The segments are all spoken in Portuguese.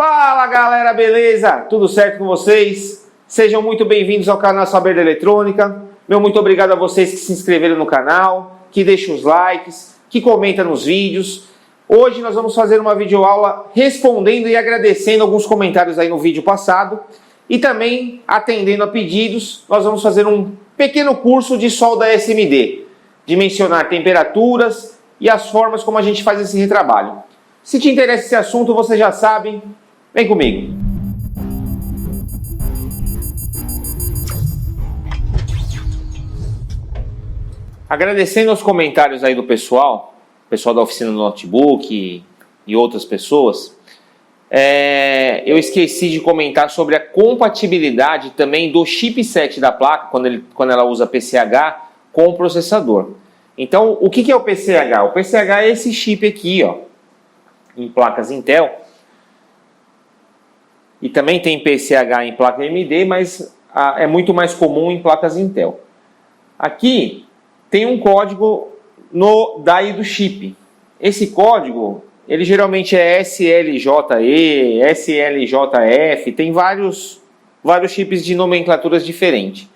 Fala galera, beleza? Tudo certo com vocês? Sejam muito bem-vindos ao canal Saber da Eletrônica. Meu muito obrigado a vocês que se inscreveram no canal, que deixam os likes, que comentam nos vídeos. Hoje nós vamos fazer uma videoaula respondendo e agradecendo alguns comentários aí no vídeo passado e também atendendo a pedidos. Nós vamos fazer um pequeno curso de solda SMD, dimensionar temperaturas e as formas como a gente faz esse retrabalho. Se te interessa esse assunto, você já sabe, vem comigo. Agradecendo aos comentários aí do pessoal da oficina do notebook e outras pessoas, eu esqueci de comentar sobre a compatibilidade também do chipset da placa, quando ela usa PCH, com o processador. Então, o que é o PCH? O PCH é esse chip aqui, ó, em placas Intel. E também tem PCH em placa AMD, mas é muito mais comum em placas Intel. Aqui tem um código no DAI do chip. Esse código, ele geralmente é SLJE, SLJF, tem vários chips de nomenclaturas diferentes.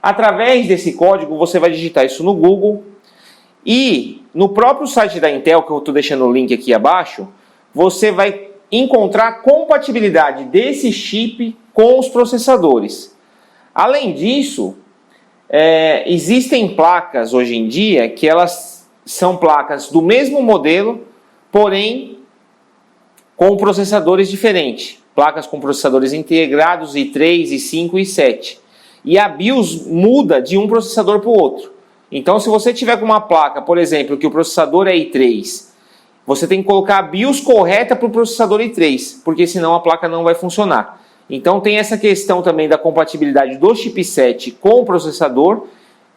Através desse código, você vai digitar isso no Google e no próprio site da Intel, que eu estou deixando o link aqui abaixo, você vai encontrar a compatibilidade desse chip com os processadores. Além disso, existem placas hoje em dia que elas são placas do mesmo modelo, porém com processadores diferentes. Placas com processadores integrados i3, i5 e i7. E a BIOS muda de um processador para o outro. Então, se você tiver com uma placa, por exemplo, que o processador é i3, você tem que colocar a BIOS correta para o processador i3, porque senão a placa não vai funcionar. Então tem essa questão também da compatibilidade do chipset com o processador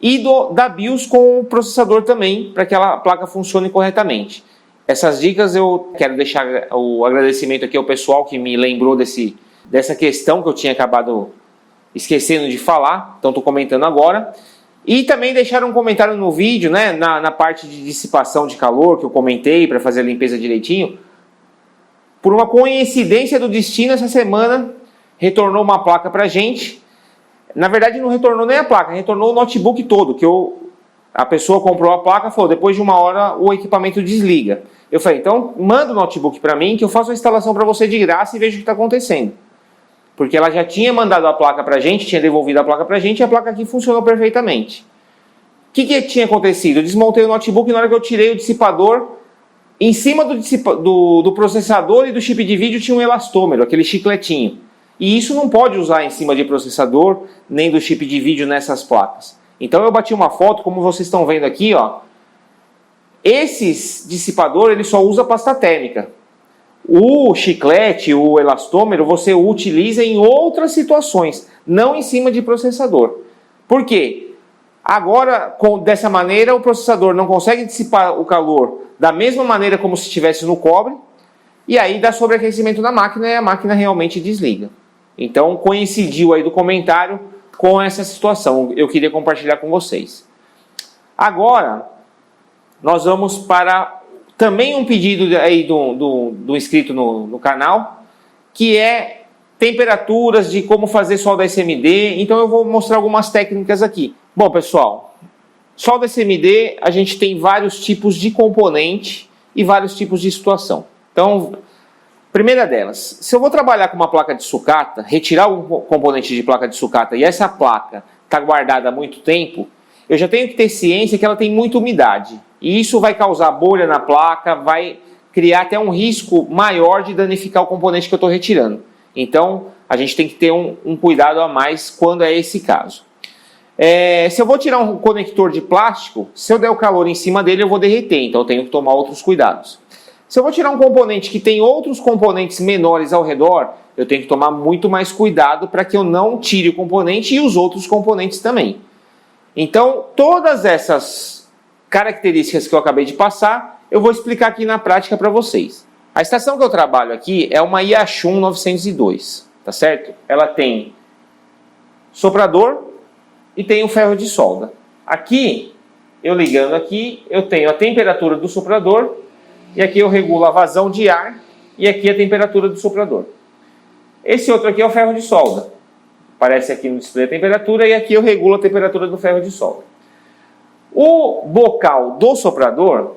e da BIOS com o processador também, para que a placa funcione corretamente. Essas dicas eu quero deixar o agradecimento aqui ao pessoal que me lembrou dessa questão que eu tinha acabado esquecendo de falar, então estou comentando agora. E também deixaram um comentário no vídeo, né, na parte de dissipação de calor, que eu comentei para fazer a limpeza direitinho. Por uma coincidência do destino, essa semana retornou uma placa para a gente. Na verdade não retornou nem a placa, retornou o notebook todo, que a pessoa comprou a placa e falou, depois de uma hora o equipamento desliga. Eu falei, então manda o notebook para mim que eu faço a instalação para você de graça e vejo o que está acontecendo. Porque ela já tinha mandado a placa para a gente, tinha devolvido a placa para a gente e a placa aqui funcionou perfeitamente. O que tinha acontecido? Eu desmontei o notebook e na hora que eu tirei o dissipador, em cima do processador e do chip de vídeo tinha um elastômero, aquele chicletinho. E isso não pode usar em cima de processador, nem do chip de vídeo nessas placas. Então eu bati uma foto, como vocês estão vendo aqui, ó. Esses dissipador, ele só usa pasta térmica. O chiclete, o elastômero, você o utiliza em outras situações, não em cima de processador. Por quê? Agora, dessa maneira, o processador não consegue dissipar o calor da mesma maneira como se estivesse no cobre, e aí dá sobreaquecimento na máquina e a máquina realmente desliga. Então, coincidiu aí do comentário com essa situação. Eu queria compartilhar com vocês. Agora, nós vamos para também um pedido aí do inscrito no canal, que é temperaturas de como fazer solda SMD. Então eu vou mostrar algumas técnicas aqui. Bom, pessoal, solda SMD, a gente tem vários tipos de componente e vários tipos de situação. Então, primeira delas, se eu vou trabalhar com uma placa de sucata, retirar um componente de placa de sucata e essa placa está guardada há muito tempo, eu já tenho que ter ciência que ela tem muita umidade. E isso vai causar bolha na placa, vai criar até um risco maior de danificar o componente que eu estou retirando. Então, a gente tem que ter um cuidado a mais quando é esse caso. Se eu vou tirar um conector de plástico, se eu der o calor em cima dele, eu vou derreter. Então, eu tenho que tomar outros cuidados. Se eu vou tirar um componente que tem outros componentes menores ao redor, eu tenho que tomar muito mais cuidado para que eu não tire o componente e os outros componentes também. Então, todas essas características que eu acabei de passar, eu vou explicar aqui na prática para vocês. A estação que eu trabalho aqui é uma Yashun 902, tá certo? Ela tem soprador e tem o ferro de solda. Aqui, eu ligando aqui, eu tenho a temperatura do soprador e aqui eu regulo a vazão de ar e aqui a temperatura do soprador. Esse outro aqui é o ferro de solda. Aparece aqui no display a temperatura e aqui eu regulo a temperatura do ferro de solda. O bocal do soprador,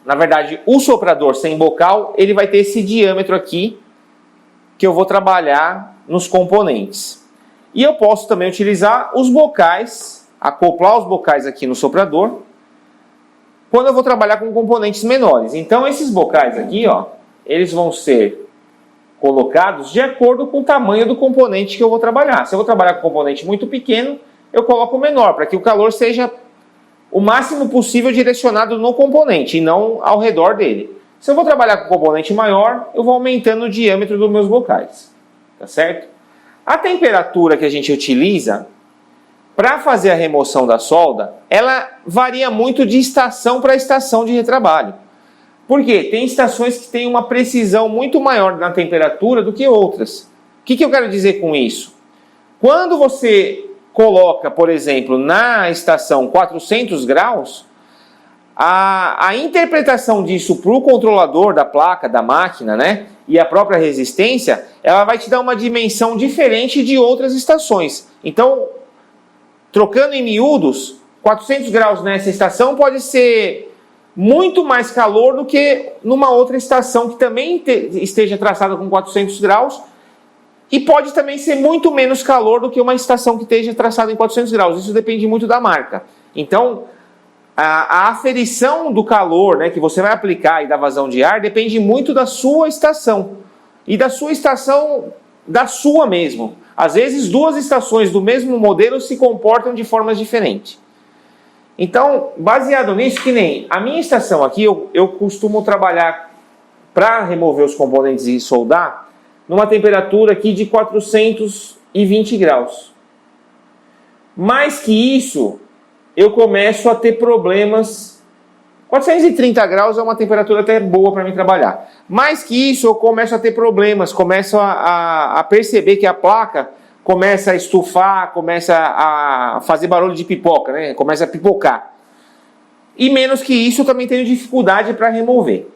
na verdade, o soprador sem bocal, ele vai ter esse diâmetro aqui que eu vou trabalhar nos componentes. E eu posso também utilizar os bocais, acoplar os bocais aqui no soprador, quando eu vou trabalhar com componentes menores. Então esses bocais aqui, ó, eles vão ser colocados de acordo com o tamanho do componente que eu vou trabalhar. Se eu vou trabalhar com um componente muito pequeno, eu coloco menor, para que o calor seja o máximo possível direcionado no componente e não ao redor dele. Se eu vou trabalhar com um componente maior, eu vou aumentando o diâmetro dos meus bocais. Tá certo? A temperatura que a gente utiliza para fazer a remoção da solda, ela varia muito de estação para estação de retrabalho. Por quê? Tem estações que têm uma precisão muito maior na temperatura do que outras. O que eu quero dizer com isso? Quando você coloca, por exemplo, na estação 400 graus, a interpretação disso para o controlador da placa, da máquina, né, e a própria resistência, ela vai te dar uma dimensão diferente de outras estações. Então, trocando em miúdos, 400 graus nessa estação pode ser muito mais calor do que numa outra estação que também esteja traçada com 400 graus e pode também ser muito menos calor do que uma estação que esteja traçada em 400 graus. Isso depende muito da marca. Então, a aferição do calor, né, que você vai aplicar e da vazão de ar depende muito da sua estação e da sua estação, da sua mesmo. Às vezes, duas estações do mesmo modelo se comportam de formas diferentes. Então, baseado nisso, que nem a minha estação aqui, eu costumo trabalhar para remover os componentes e soldar numa temperatura aqui de 420 graus. Mais que isso, eu começo a ter problemas. 430 graus é uma temperatura até boa para mim trabalhar. Mais que isso, eu começo a ter problemas, começo a perceber que a placa começa a estufar, começa a fazer barulho de pipoca, né? Começa a pipocar. E menos que isso, eu também tenho dificuldade para remover.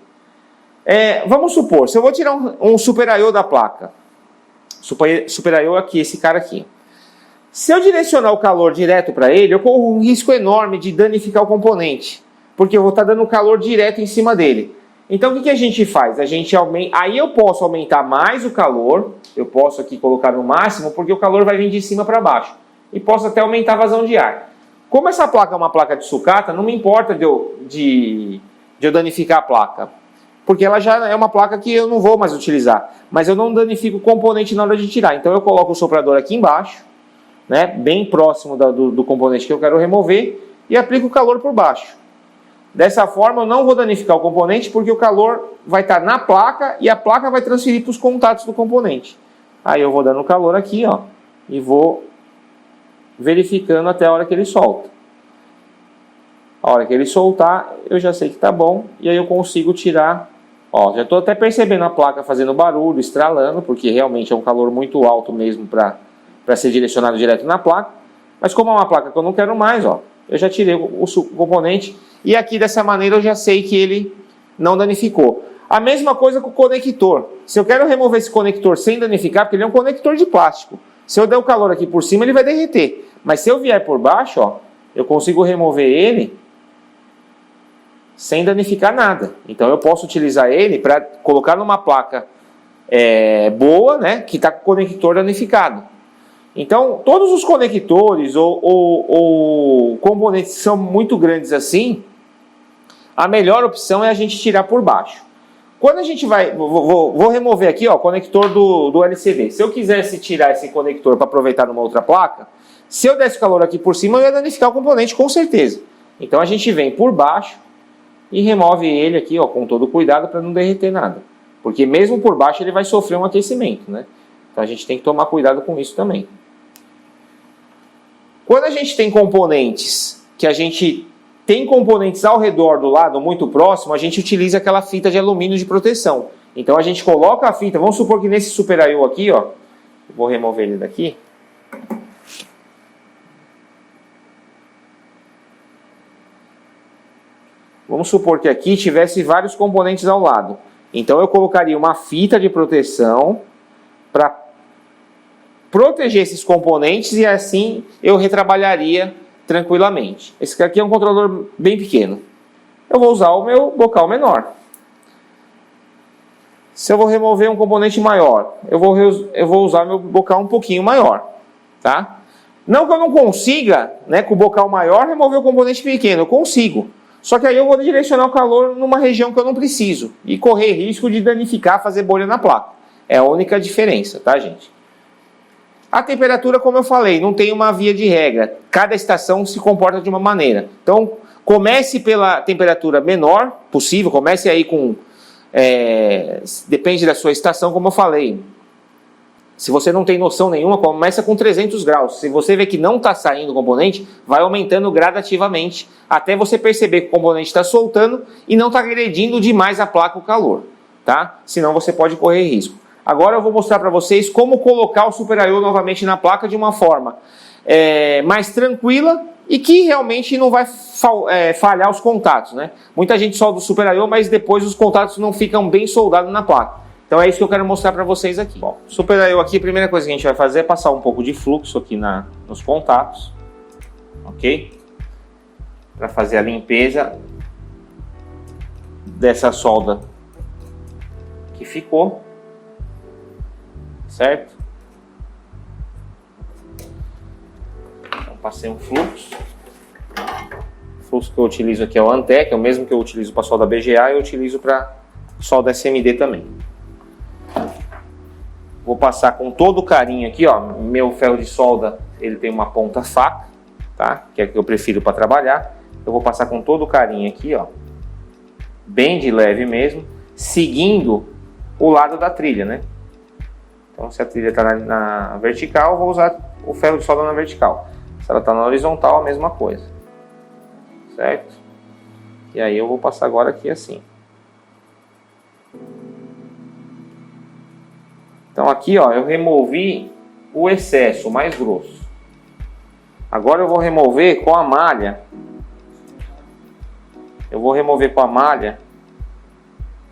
Vamos supor, se eu vou tirar um Super I/O da placa, Super I/O aqui, esse cara aqui. Se eu direcionar o calor direto para ele, eu corro um risco enorme de danificar o componente, porque eu vou estar dando calor direto em cima dele. Então o que a gente faz? Aí eu posso aumentar mais o calor, eu posso aqui colocar no máximo, porque o calor vai vir de cima para baixo. E posso até aumentar a vazão de ar. Como essa placa é uma placa de sucata, não me importa de eu danificar a placa. Porque ela já é uma placa que eu não vou mais utilizar. Mas eu não danifico o componente na hora de tirar. Então eu coloco o soprador aqui embaixo, né, bem próximo do componente que eu quero remover, e aplico o calor por baixo. Dessa forma eu não vou danificar o componente, porque o calor vai estar na placa e a placa vai transferir para os contatos do componente. Aí eu vou dando calor aqui, ó, e vou verificando até a hora que ele solta. A hora que ele soltar, eu já sei que está bom, e aí eu consigo tirar. Ó, já estou até percebendo a placa fazendo barulho, estralando, porque realmente é um calor muito alto mesmo para ser direcionado direto na placa. Mas como é uma placa que eu não quero mais, ó, eu já tirei o componente e aqui dessa maneira eu já sei que ele não danificou. A mesma coisa com o conector. Se eu quero remover esse conector sem danificar, porque ele é um conector de plástico. Se eu der o calor aqui por cima, ele vai derreter. Mas se eu vier por baixo, ó, eu consigo remover ele sem danificar nada. Então eu posso utilizar ele para colocar numa placa boa, né, que está com o conector danificado. Então, todos os conectores ou componentes que são muito grandes assim, a melhor opção é a gente tirar por baixo. Quando a gente vai... Vou remover aqui, ó, o conector do LCD. Se eu quisesse tirar esse conector para aproveitar numa outra placa, se eu desse o calor aqui por cima, eu ia danificar o componente com certeza. Então a gente vem por baixo e remove ele aqui, ó, com todo cuidado para não derreter nada. Porque mesmo por baixo ele vai sofrer um aquecimento, né? Então a gente tem que tomar cuidado com isso também. Quando a gente tem componentes ao redor do lado muito próximo, a gente utiliza aquela fita de alumínio de proteção. Então a gente coloca a fita, vamos supor que nesse Super I/O aqui, ó, eu vou remover ele daqui. Vamos supor que aqui tivesse vários componentes ao lado. Então eu colocaria uma fita de proteção para proteger esses componentes e assim eu retrabalharia tranquilamente. Esse aqui é um controlador bem pequeno. Eu vou usar o meu bocal menor. Se eu vou remover um componente maior, eu vou usar meu bocal um pouquinho maior, tá? Não que eu não consiga, né, com o bocal maior, remover o componente pequeno, eu consigo. Só que aí eu vou direcionar o calor numa região que eu não preciso e correr risco de danificar, fazer bolha na placa. É a única diferença, tá, gente? A temperatura, como eu falei, não tem uma via de regra. Cada estação se comporta de uma maneira. Então, comece pela temperatura menor possível, comece aí com... depende da sua estação, como eu falei. Se você não tem noção nenhuma, começa com 300 graus. Se você vê que não está saindo o componente, vai aumentando gradativamente, até você perceber que o componente está soltando e não está agredindo demais a placa o calor, tá? Senão você pode correr risco. Agora eu vou mostrar para vocês como colocar o Super I/O novamente na placa de uma forma mais tranquila e que realmente não vai falhar os contatos, né? Muita gente solda o Super I/O, mas depois os contatos não ficam bem soldados na placa. Então é isso que eu quero mostrar para vocês aqui. Bom, Super I/O aqui, a primeira coisa que a gente vai fazer é passar um pouco de fluxo aqui nos contatos, ok? Para fazer a limpeza dessa solda que ficou, certo? Então passei um fluxo. O fluxo que eu utilizo aqui é o Antec, é o mesmo que eu utilizo para solda BGA e eu utilizo para solda SMD também. Vou passar com todo o carinho aqui, ó. Meu ferro de solda, ele tem uma ponta faca, tá? Que é a que eu prefiro para trabalhar. Eu vou passar com todo o carinho aqui, ó. Bem de leve mesmo, seguindo o lado da trilha, né? Então, se a trilha está na vertical, eu vou usar o ferro de solda na vertical. Se ela está na horizontal, a mesma coisa. Certo? E aí eu vou passar agora aqui assim. Então aqui, ó, eu removi o excesso, o mais grosso. Agora eu vou remover com a malha. Eu vou remover com a malha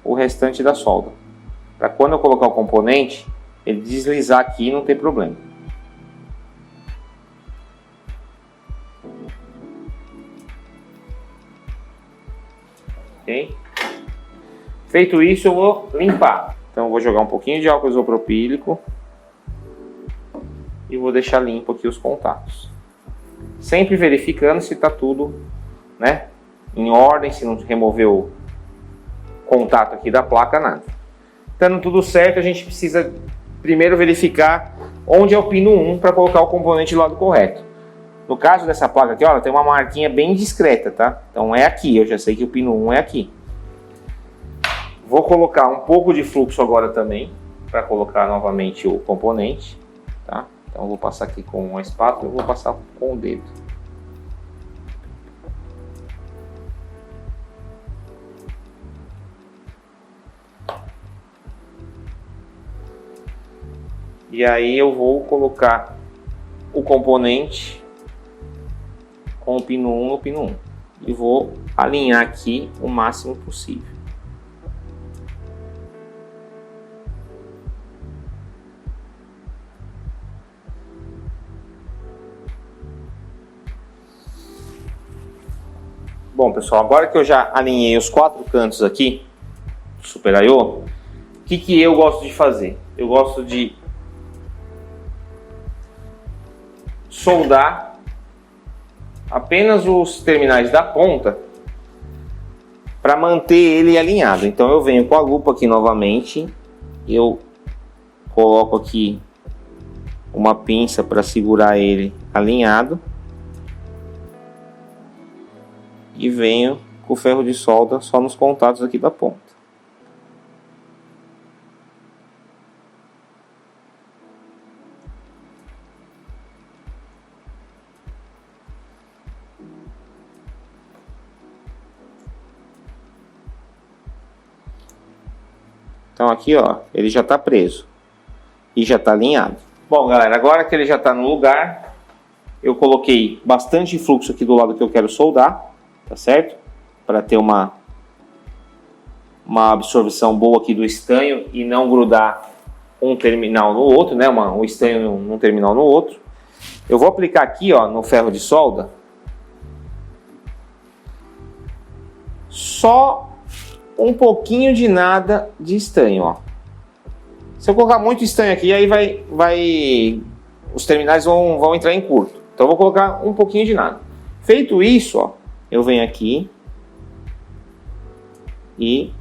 o restante da solda. Para quando eu colocar o componente, ele deslizar aqui e não ter problema. Ok? Feito isso, eu vou limpar. Então eu vou jogar um pouquinho de álcool isopropílico e vou deixar limpo aqui os contatos. Sempre verificando se está tudo, né, em ordem, se não removeu o contato aqui da placa, nada. Estando tudo certo, a gente precisa primeiro verificar onde é o pino 1 para colocar o componente do lado correto. No caso dessa placa aqui, ó, ela tem uma marquinha bem discreta, tá? Então é aqui, eu já sei que o pino 1 é aqui. Vou colocar um pouco de fluxo agora também, para colocar novamente o componente, tá? Então eu vou passar aqui com a espátula, eu vou passar com o dedo. E aí eu vou colocar o componente com o pino 1 no pino 1. E vou alinhar aqui o máximo possível. Bom, pessoal, agora que eu já alinhei os 4 cantos aqui do Super I/O, o que eu gosto de fazer? Eu gosto de soldar apenas os terminais da ponta para manter ele alinhado. Então eu venho com a lupa aqui novamente, eu coloco aqui uma pinça para segurar ele alinhado e venho com o ferro de solda só nos contatos aqui da ponta. Então aqui, ó, ele já está preso e já está alinhado. Bom, galera, agora que ele já está no lugar, eu coloquei bastante fluxo aqui do lado que eu quero soldar, tá certo? Para ter uma absorção boa aqui do estanho e não grudar um terminal no outro, né? Um estanho num terminal no outro. Eu vou aplicar aqui, ó, no ferro de solda, só um pouquinho de nada de estanho, ó. Se eu colocar muito estanho aqui, aí os terminais vão entrar em curto. Então eu vou colocar um pouquinho de nada. Feito isso, ó, eu venho aqui e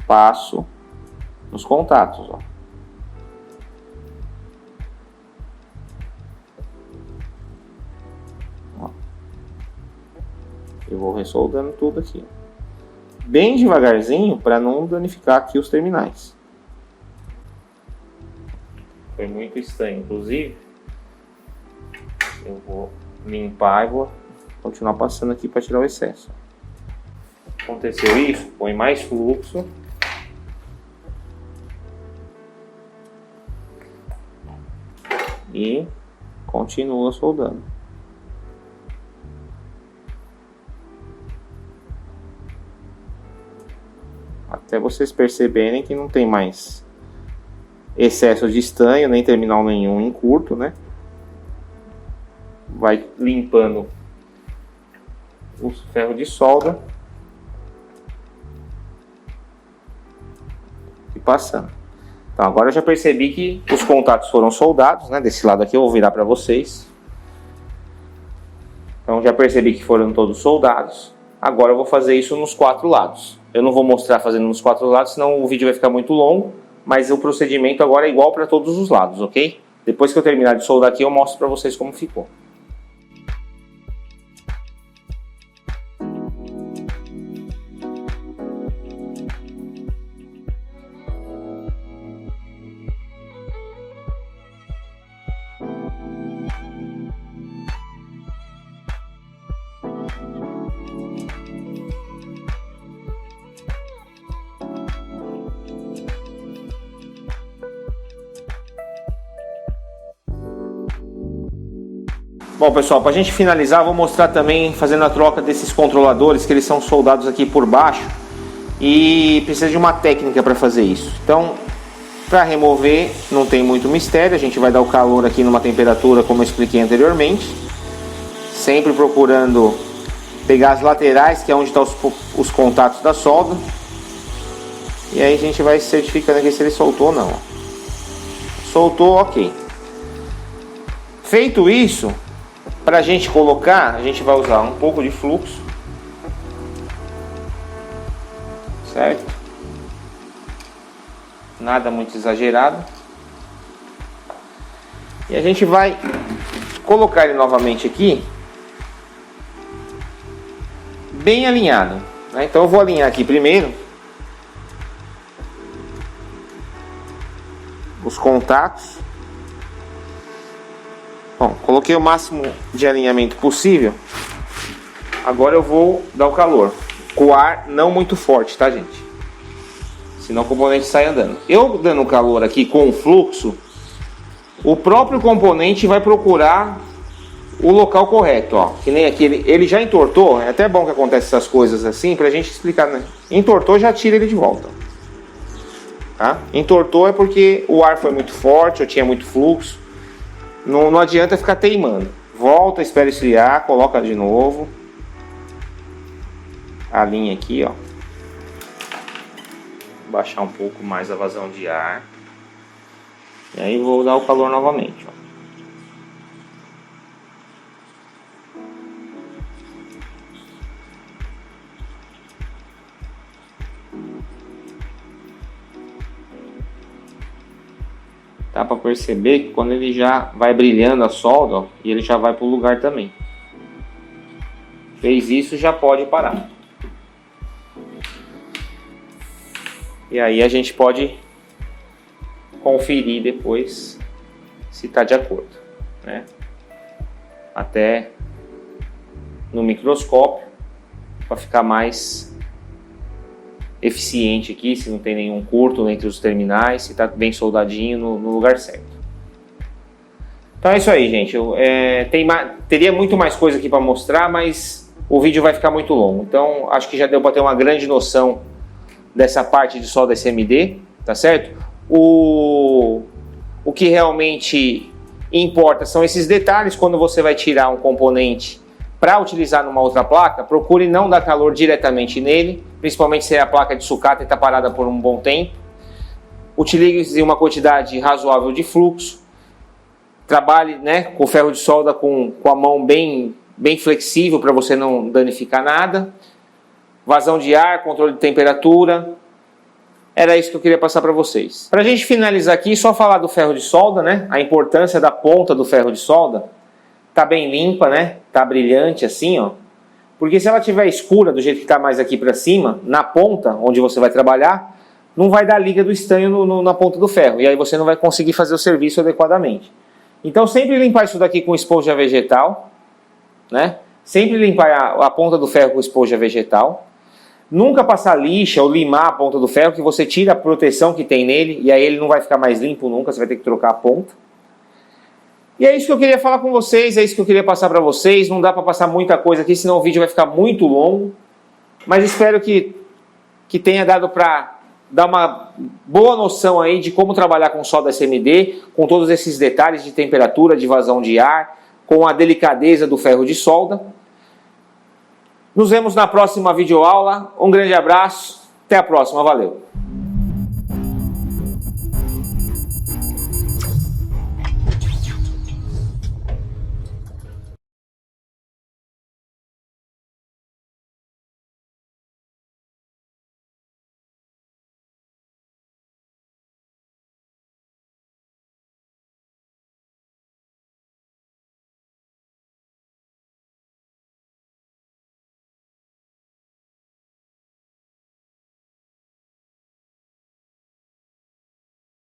passo nos contatos, ó. Eu vou ressoldando tudo aqui, bem devagarzinho, para não danificar aqui os terminais. Foi muito estanho, inclusive. Eu vou limpar e vou continuar passando aqui para tirar o excesso. Aconteceu isso, põe mais fluxo. E continua soldando. Até vocês perceberem que não tem mais excesso de estanho, nem terminal nenhum em curto, né? Vai limpando o ferro de solda e passando. Então agora eu já percebi que os contatos foram soldados, né? Desse lado aqui eu vou virar para vocês. Então já percebi que foram todos soldados. Agora eu vou fazer isso nos 4 lados. Eu não vou mostrar fazendo nos 4 lados, senão o vídeo vai ficar muito longo. Mas o procedimento agora é igual para todos os lados, ok? Depois que eu terminar de soldar aqui, eu mostro para vocês como ficou. Bom, pessoal, para a gente finalizar, vou mostrar também fazendo a troca desses controladores, que eles são soldados aqui por baixo e precisa de uma técnica para fazer isso. Então, para remover, não tem muito mistério, a gente vai dar o calor aqui numa temperatura como eu expliquei anteriormente, sempre procurando pegar as laterais, que é onde estão os contatos da solda, e aí a gente vai certificando aqui se ele soltou ou não. Soltou, ok. Feito isso, para a gente colocar, a gente vai usar um pouco de fluxo, certo? Nada muito exagerado. E a gente vai colocar ele novamente aqui, bem alinhado, né? Então eu vou alinhar aqui primeiro os contatos. Bom, coloquei o máximo de alinhamento possível. Agora eu vou dar o calor com o ar não muito forte, tá, gente? Senão o componente sai andando. Eu dando o calor aqui com o fluxo, o próprio componente vai procurar o local correto, ó. Que nem aqui, ele já entortou. É até bom que acontece essas coisas assim pra gente explicar, né? Entortou, já tira ele de volta, tá? Entortou é porque o ar foi muito forte, eu tinha muito fluxo. Não adianta ficar teimando. Volta, espera esfriar, coloca de novo. Alinha aqui, ó. Baixar um pouco mais a vazão de ar. E aí vou dar o calor novamente, ó. Dá para perceber que quando ele já vai brilhando a solda, ó, e ele já vai para o lugar também. Fez isso, já pode parar. E aí a gente pode conferir depois se está de acordo, né? Até no microscópio, para ficar mais eficiente aqui, se não tem nenhum curto entre os terminais, se está bem soldadinho no lugar certo. Então é isso aí, gente. Teria muito mais coisa aqui para mostrar, mas o vídeo vai ficar muito longo. Então acho que já deu para ter uma grande noção dessa parte de solda SMD, tá certo? que realmente importa são esses detalhes. Quando você vai tirar um componente para utilizar numa outra placa, procure não dar calor diretamente nele, principalmente se a placa de sucata está parada por um bom tempo. Utilize uma quantidade razoável de fluxo. Trabalhe, né, com ferro de solda com a mão bem flexível para você não danificar nada. Vazão de ar, controle de temperatura. Era isso que eu queria passar para vocês. Para a gente finalizar aqui, só falar do ferro de solda, né? A importância da ponta do ferro de solda. Tá bem limpa, né? Tá brilhante assim, ó. Porque se ela estiver escura, do jeito que tá mais aqui para cima, na ponta, onde você vai trabalhar, não vai dar liga do estanho na ponta do ferro. E aí você não vai conseguir fazer o serviço adequadamente. Então sempre limpar isso daqui com esponja vegetal, né? Sempre limpar a ponta do ferro com esponja vegetal. Nunca passar lixa ou limar a ponta do ferro, que você tira a proteção que tem nele, e aí ele não vai ficar mais limpo nunca, você vai ter que trocar a ponta. E é isso que eu queria falar com vocês, é isso que eu queria passar para vocês. Não dá para passar muita coisa aqui, senão o vídeo vai ficar muito longo. Mas espero que tenha dado para dar uma boa noção aí de como trabalhar com solda SMD, com todos esses detalhes de temperatura, de vazão de ar, com a delicadeza do ferro de solda. Nos vemos na próxima videoaula. Um grande abraço. Até a próxima. Valeu.